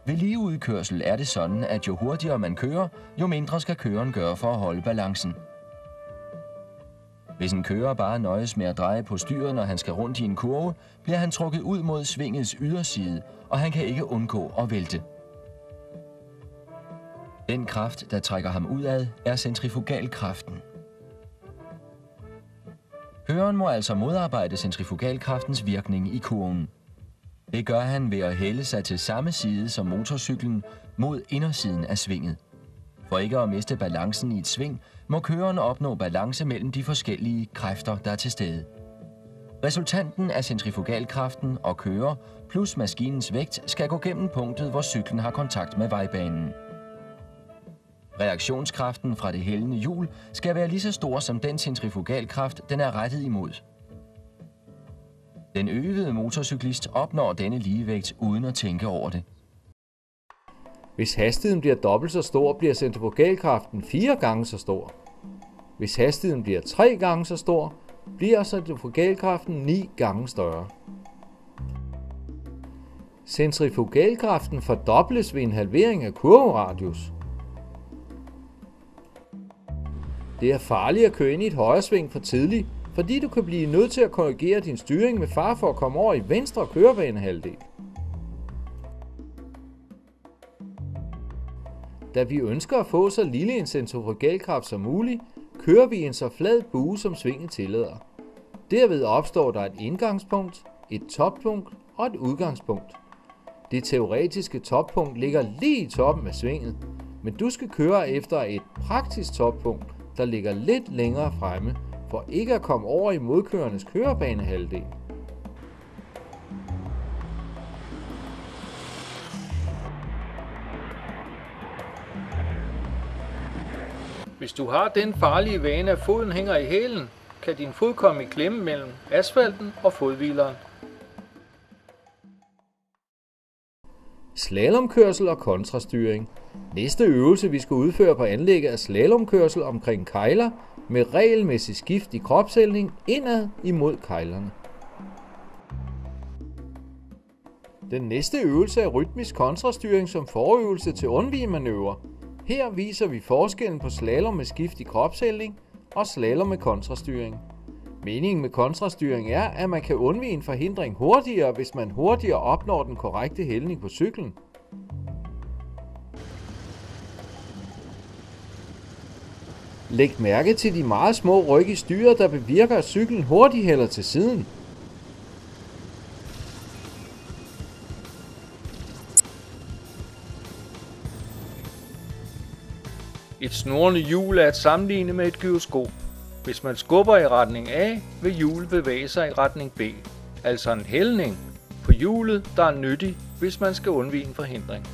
Ved ligeudkørsel er det sådan, at jo hurtigere man kører, jo mindre skal køreren gøre for at holde balancen. Hvis en kører bare nøjes med at dreje på styret, når han skal rundt i en kurve, bliver han trukket ud mod svingets yderside, og han kan ikke undgå at vælte. Den kraft, der trækker ham udad, er centrifugalkraften. Køreren må altså modarbejde centrifugalkraftens virkning i kurven. Det gør han ved at hælde sig til samme side som motorcyklen mod indersiden af svinget. For ikke at miste balancen i et sving, må køreren opnå balance mellem de forskellige kræfter, der er til stede. Resultanten af centrifugalkraften og kører plus maskinens vægt skal gå gennem punktet, hvor cyklen har kontakt med vejbanen. Reaktionskraften fra det hældende hjul skal være lige så stor som den centrifugalkraft, den er rettet imod. Den øvede motorcyklist opnår denne ligevægt uden at tænke over det. Hvis hastigheden bliver dobbelt så stor, bliver centrifugalkraften 4 gange så stor. Hvis hastigheden bliver 3 gange så stor, bliver centrifugalkraften 9 gange større. Centrifugalkraften fordobles ved en halvering af kurveradius. Det er farligt at køre ind i et højresving for tidligt, fordi du kan blive nødt til at korrigere din styring med fare for at komme over i venstre kørebanehalvdel. Da vi ønsker at få så lille en centrifugalkraft som muligt, kører vi en så flad bue, som svinget tillader. Derved opstår der et indgangspunkt, et toppunkt og et udgangspunkt. Det teoretiske toppunkt ligger lige i toppen af svinget, men du skal køre efter et praktisk toppunkt, der ligger lidt længere fremme, for ikke at komme over i modkørernes kørebanehalvdel. Hvis du har den farlige vane, at foden hænger i hælen, kan din fod komme i klemme mellem asfalten og fodhvileren. Slalomkørsel og kontrastyring. Næste øvelse, vi skal udføre på anlægget, er slalomkørsel omkring kejler med regelmæssig skift i kropshældning indad imod kejlerne. Den næste øvelse er rytmisk kontrastyring som forøvelse til undvigemanøvre. Her viser vi forskellen på slalom med skift i kropshældning og slalom med kontrastyring. Meningen med kontrastyring er, at man kan undvige en forhindring hurtigere, hvis man hurtigere opnår den korrekte hældning på cyklen. Læg mærke til de meget små ryk i styret, der bevirker, at cyklen hurtigt hælder til siden. Et snurrende hjul er at sammenligne med et gyroskop. Hvis man skubber i retning A, vil hjulet bevæge sig i retning B. Altså en hældning på hjulet, der er nyttig, hvis man skal undvige en forhindring.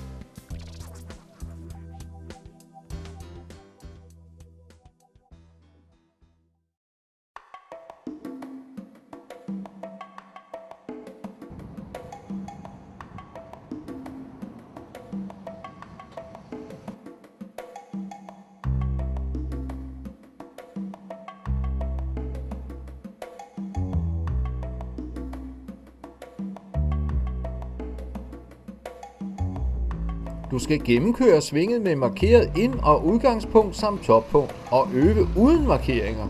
Du skal gennemkøre svinget med markeret ind- og udgangspunkt samt toppunkt og øve uden markeringer.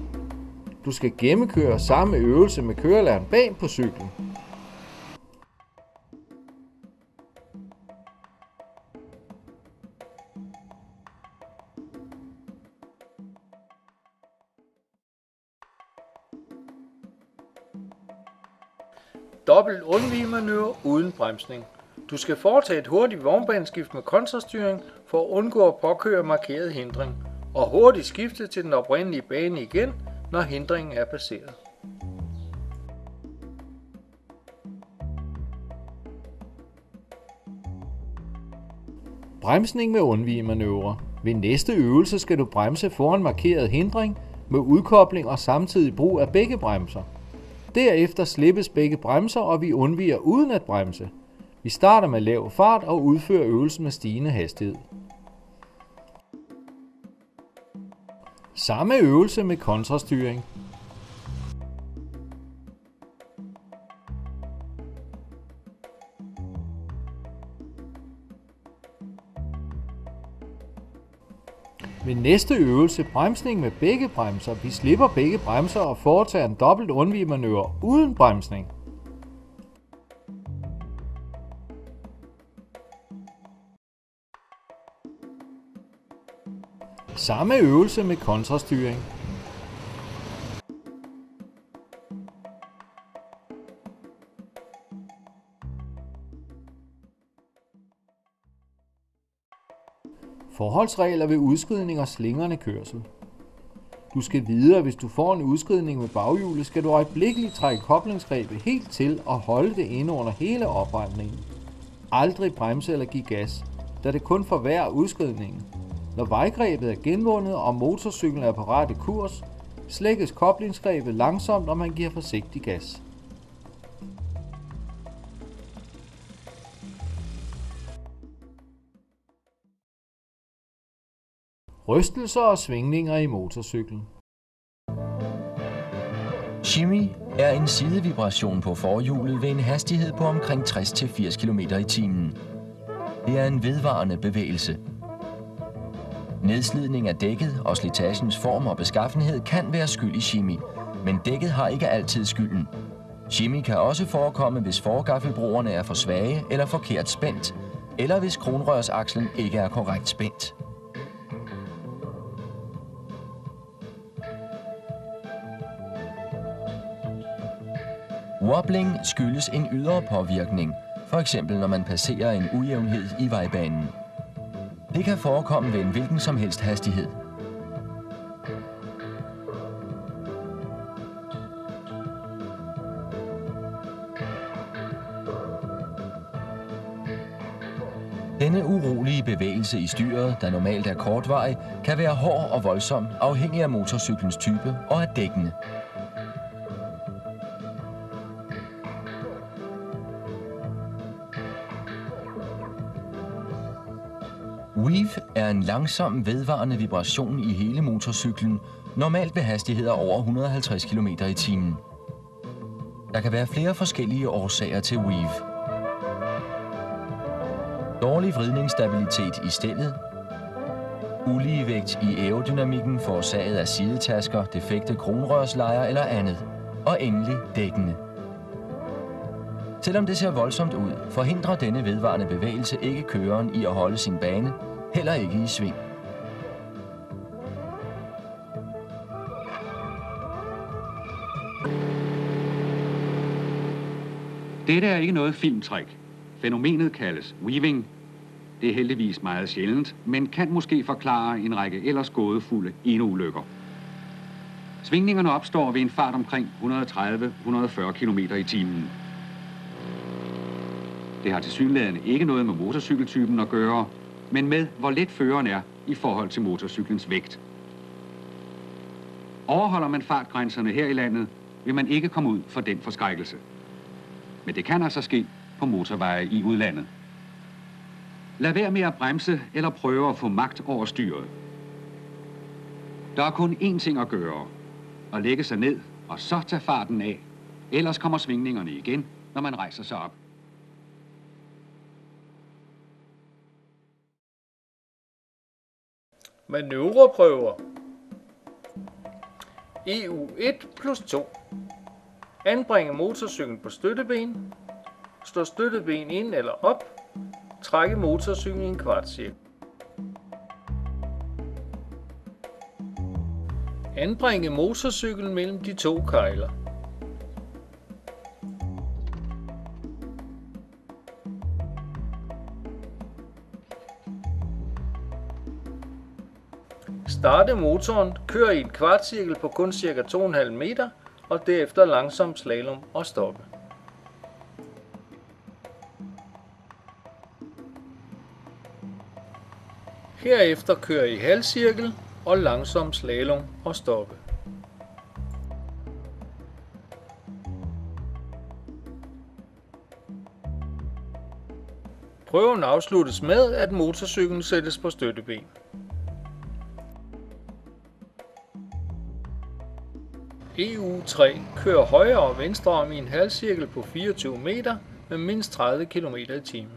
Du skal gennemkøre samme øvelse med kørelæreren bag på cyklen. Dobbelt undvigemanøvre uden bremsning. Du skal foretage et hurtigt vognbaneskift med kontrastyring for at undgå at påkøre markeret hindring, og hurtigt skifte til den oprindelige bane igen, når hindringen er passeret. Bremsning med undvigemanøvre. Ved næste øvelse skal du bremse foran markeret hindring med udkobling og samtidig brug af begge bremser. Derefter slippes begge bremser, og vi undviger uden at bremse. Vi starter med lav fart og udfører øvelsen med stigende hastighed. Samme øvelse med kontrastyring. Ved næste øvelse, bremsning med begge bremser, vi slipper begge bremser og foretager en dobbelt undvigemanøvre uden bremsning. Samme øvelse med kontrastyring. Forholdsregler ved udskridning og slingrende kørsel. Du skal vide, at hvis du får en udskridning med baghjulet, skal du øjeblikkeligt trække koblingsgrebet helt til og holde det inde under hele opretningen. Aldrig bremse eller give gas, da det kun forværrer udskridningen. Når vejgrebet er genvundet og motorcyklen er på rette kurs, slækkes koblingsgrebet langsomt, og man giver forsigtig gas. Rystelser og svingninger i motorcyklen. Shimmy er en sidevibration på forhjulet ved en hastighed på omkring 60-80 km i timen. Det er en vedvarende bevægelse. Nedslidning af dækket og slitagens form og beskaffenhed kan være skyld i shimmy, men dækket har ikke altid skylden. Shimmy kan også forekomme, hvis forgaffelbroerne er for svage eller forkert spændt, eller hvis kronrørsakslen ikke er korrekt spændt. Wobbling skyldes en ydre påvirkning, f.eks. når man passerer en ujævnhed i vejbanen. Det kan forekomme ved en hvilken som helst hastighed. Denne urolige bevægelse i styret, der normalt er kortvarig, kan være hård og voldsom, afhængig af motorcyklens type og af dækkene. Weave er en langsom, vedvarende vibration i hele motorcyklen, normalt ved hastigheder over 150 km i timen. Der kan være flere forskellige årsager til weave. Dårlig vridningsstabilitet i stellet, ulige vægt i aerodynamikken forårsaget af sidetasker, defekte kronrørslejer eller andet, og endelig dækkene. Selvom det ser voldsomt ud, forhindrer denne vedvarende bevægelse ikke køreren i at holde sin bane, heller ikke i sving. Dette er ikke noget filmtræk. Fænomenet kaldes weaving. Det er heldigvis meget sjældent, men kan måske forklare en række ellers gådefulde eneulykker. Svingningerne opstår ved en fart omkring 130-140 km i timen. Det har tilsyneladende ikke noget med motorcykeltypen at gøre, men med hvor let føreren er i forhold til motorcyklens vægt. Overholder man fartgrænserne her i landet, vil man ikke komme ud for den forskrækkelse. Men det kan altså ske på motorveje i udlandet. Lad være med at bremse eller prøve at få magt over styret. Der er kun én ting at gøre: at lægge sig ned og så tage farten af. Ellers kommer svingningerne igen, når man rejser sig op. Manøvreprøver. EU 1 plus 2. Anbringe motorcyklen på støtteben. Slå støtteben ind eller op. Trække motorcyklen i en kvartcirkel. Anbringe motorcyklen mellem de to kegler. Starte motoren, kør i en kvartcirkel på kun ca. 2,5 meter, og derefter langsom slalom og stoppe. Herefter kør i halvcirkel og langsom slalom og stoppe. Prøven afsluttes med, at motorcyklen sættes på støtteben. EU 3 kører højre og venstre om i en halvcirkel på 24 meter med mindst 30 km i timen.